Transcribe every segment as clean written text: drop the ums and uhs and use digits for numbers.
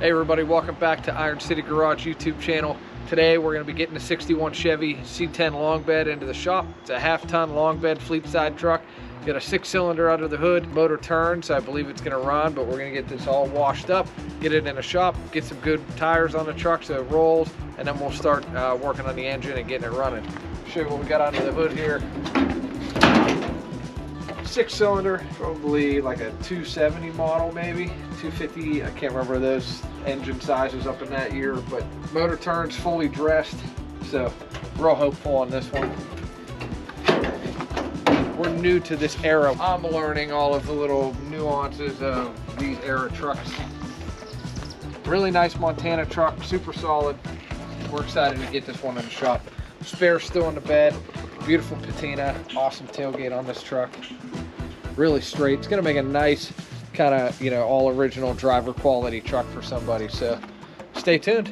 Hey everybody, welcome back to Iron City Garage YouTube channel. Today we're going to be getting a 61 Chevy C-10 long bed into the shop. It's a half-ton long bed fleet side truck. Got a 6-cylinder under the hood. Motor turns, I believe it's going to run, but we're going to get this all washed up, get it in a shop, get some good tires on the truck so it rolls, and then we'll start working on the engine and getting it running. Show you what we got under the hood here. 6-cylinder, probably like a 270 model, maybe 250. I can't remember those engine sizes up in that year, but motor turns fully dressed, so real hopeful on this one. We're new to this era. I'm learning all of the little nuances of these era trucks. Really nice Montana truck, super solid. We're excited to get this one in the shop. Spare still in the bed. Beautiful patina, awesome tailgate on this truck. Really straight. It's gonna make a nice kind of, all original driver quality truck for somebody. So stay tuned.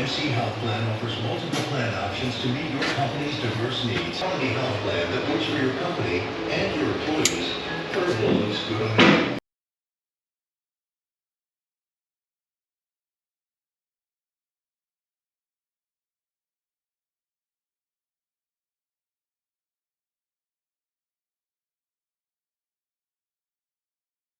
GMC Health Plan offers multiple plan options to meet your company's diverse needs. Quality health plan that works for your company and your employees. Purple looks good on you.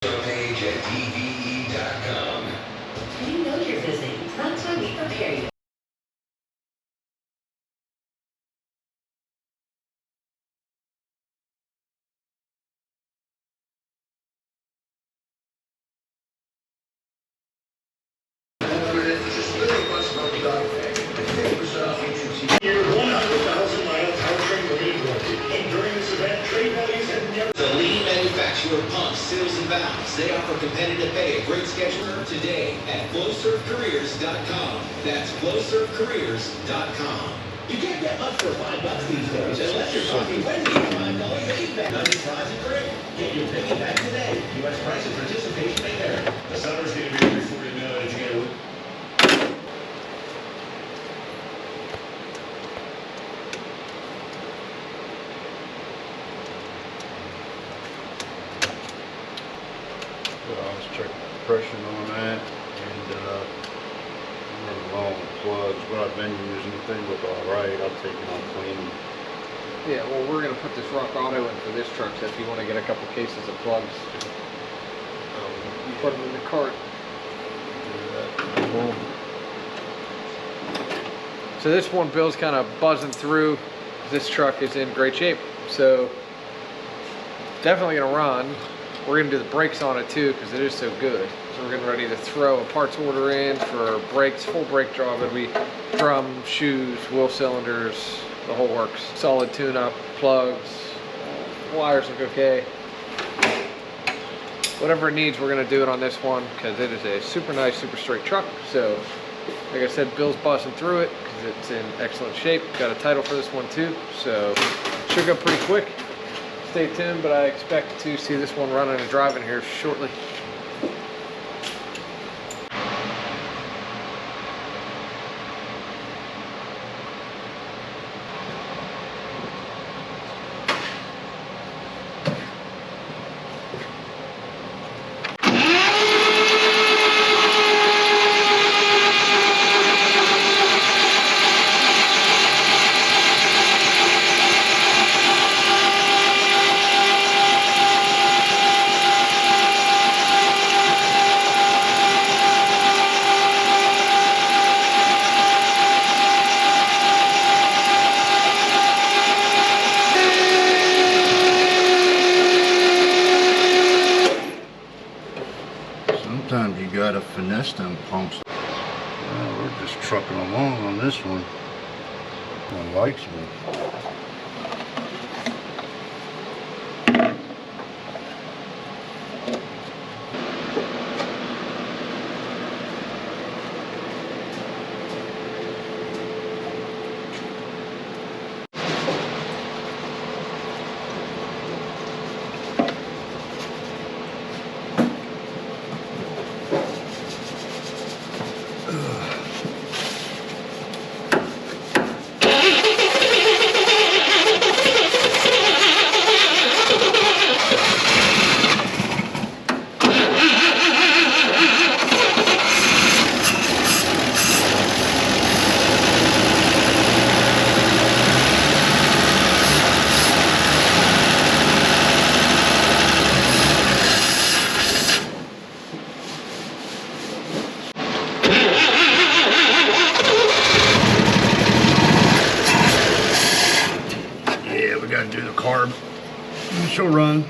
Page at dve.com. You know you're busy. It's not time we prepare you. Your 100,000-mile powertrain remaining warranty. And during this event, trade values have never... The leading manufacturer of pumps, seals, and valves. They offer competitive pay, a great schedule today at flowservecareers.com. That's flowservecareers.com. You can't get much for $5 these days unless you're talking Wendy's $5 piggyback. Nugget fries and drink. Get your piggyback today. U.S. price and participation may vary. The summer's going to be here before you know it. You got to... Let's check the pressure on that, and running along with plugs. What I've been using, they look all right. I'll take it on clean. Yeah, well, we're going to put this Rock Auto in for this truck, so if you want to get a couple cases of plugs, you put them in the cart. Cool. So this one, Bill's kind of buzzing through. This truck is in great shape, so definitely going to run. We're going to do the brakes on it too because it is so good. So we're getting ready to throw a parts order in for brakes, full brake job. It'll be drum, shoes, wheel cylinders, the whole works. Solid tune-up, plugs, wires look okay. Whatever it needs, we're going to do it on this one because it is a super nice, super straight truck. So like I said, Bill's busting through it because it's in excellent shape. Got a title for this one too, so should go pretty quick. Stay tuned, but I expect to see this one running and driving here shortly. Sometimes you gotta finesse them pumps. Well, we're just trucking along on this one. One likes me. Do the carb. She'll run.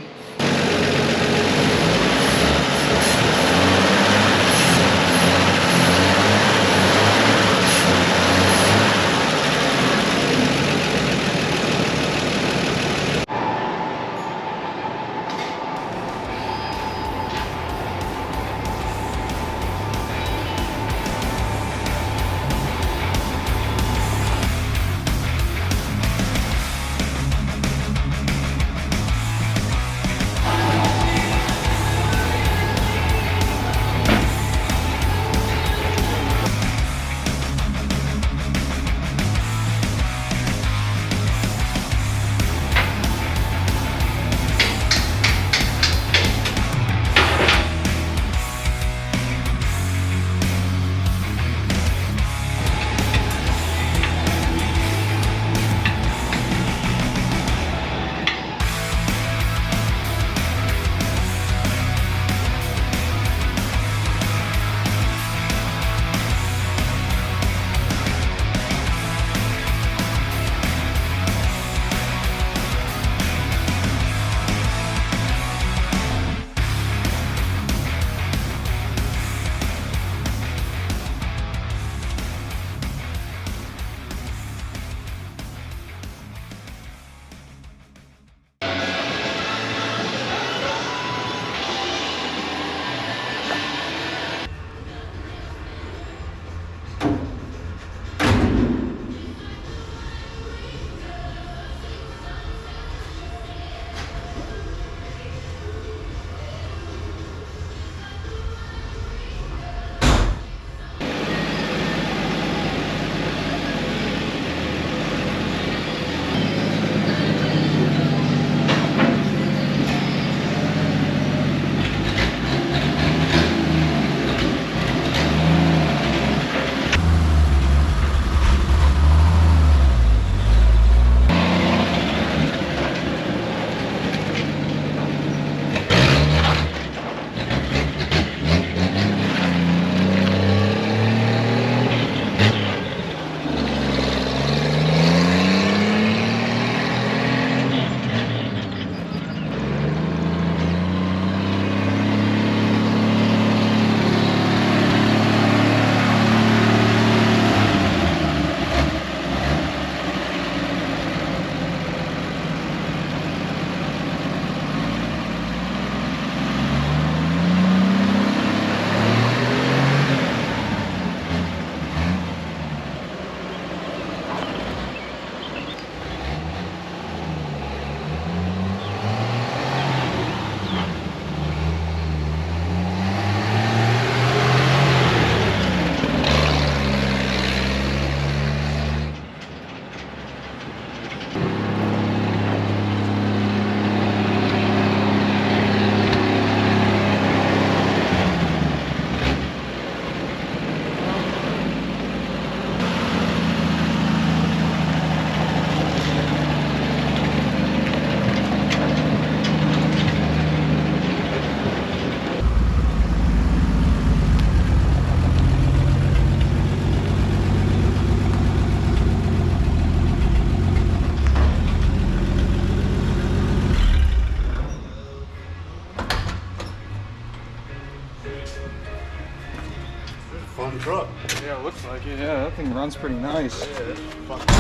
truck. Yeah, it looks like it. Yeah, that thing runs pretty nice. Yeah, that's fucking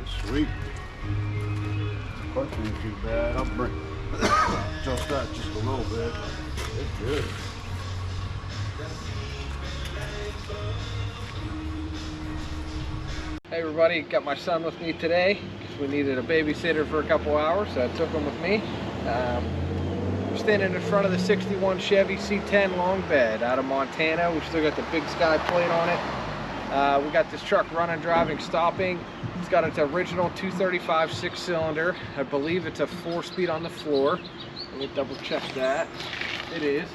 it's sweet. Clutch ain't too bad. I'll bring adjust that just a little bit. It's good. Hey everybody, got my son with me today because we needed a babysitter for a couple hours, so I took him with me. We're standing in front of the 61 Chevy C-10 long bed out of Montana. We've still got the big sky plate on it. We got this truck running, driving, stopping. It's got its original 235 6-cylinder. I believe it's a 4-speed on the floor. Let me double check that. It is.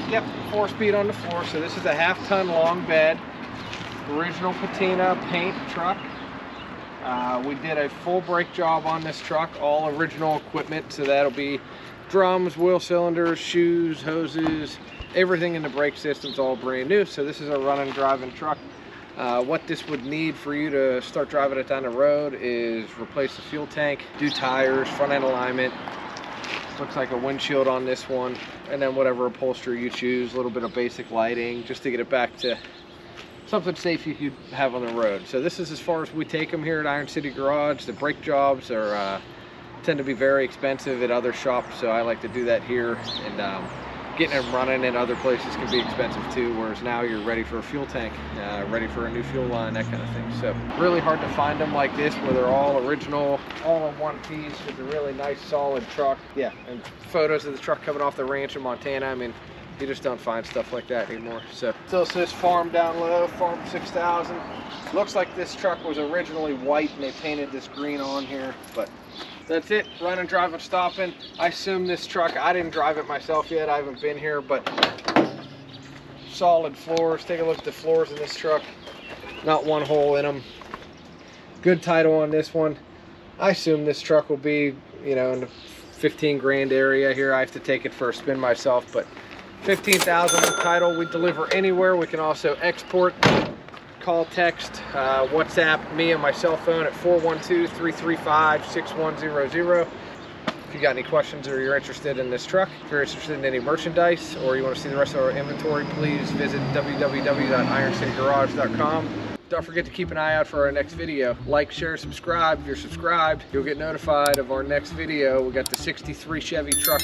Yep, 4-speed on the floor. So this is a half-ton long bed. Original patina paint truck. We did a full brake job on this truck, all original equipment, so that'll be drums, wheel cylinders, shoes, hoses, everything in the brake system's all brand new. So this is a running, driving truck. What this would need for you to start driving it down the road is replace the fuel tank, do tires, front end alignment, looks like a windshield on this one, and then whatever upholstery you choose, a little bit of basic lighting just to get it back to something safe you could have on the road. So this is as far as we take them here at Iron City Garage. The brake jobs are tend to be very expensive at other shops, so I like to do that here, and getting them running in other places can be expensive too, whereas now you're ready for a fuel tank, ready for a new fuel line, that kind of thing. So really hard to find them like this where they're all original, all in one piece with a really nice solid truck. Yeah, and photos of the truck coming off the ranch in Montana. I mean, you just don't find stuff like that anymore. So still says farm down low, farm 6000. Looks like this truck was originally white and they painted this green on here, but that's it. Running, driving, stopping. I assume this truck, I didn't drive it myself yet, I haven't been here, but solid floors. Take a look at the floors in this truck. Not one hole in them. Good title on this one. I assume this truck will be, you know, in the 15 grand area here. I have to take it for a spin myself, but 15,000 with title. We deliver anywhere. We can also export, call, text, WhatsApp me on my cell phone at 412-335-6100. If you got any questions or you're interested in this truck, if you're interested in any merchandise or you want to see the rest of our inventory, please visit www.ironcitygarage.com. Don't forget to keep an eye out for our next video. Like, share, subscribe. If you're subscribed, you'll get notified of our next video. We got the 63 Chevy truck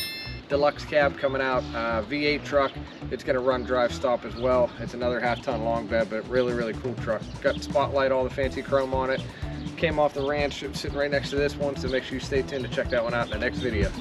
deluxe cab coming out, V8 truck. It's gonna run, drive, stop as well. It's another half-ton long bed, but really cool truck. Got spotlight, all the fancy chrome on it. Came off the ranch, sitting right next to this one, so make sure you stay tuned to check that one out in the next video.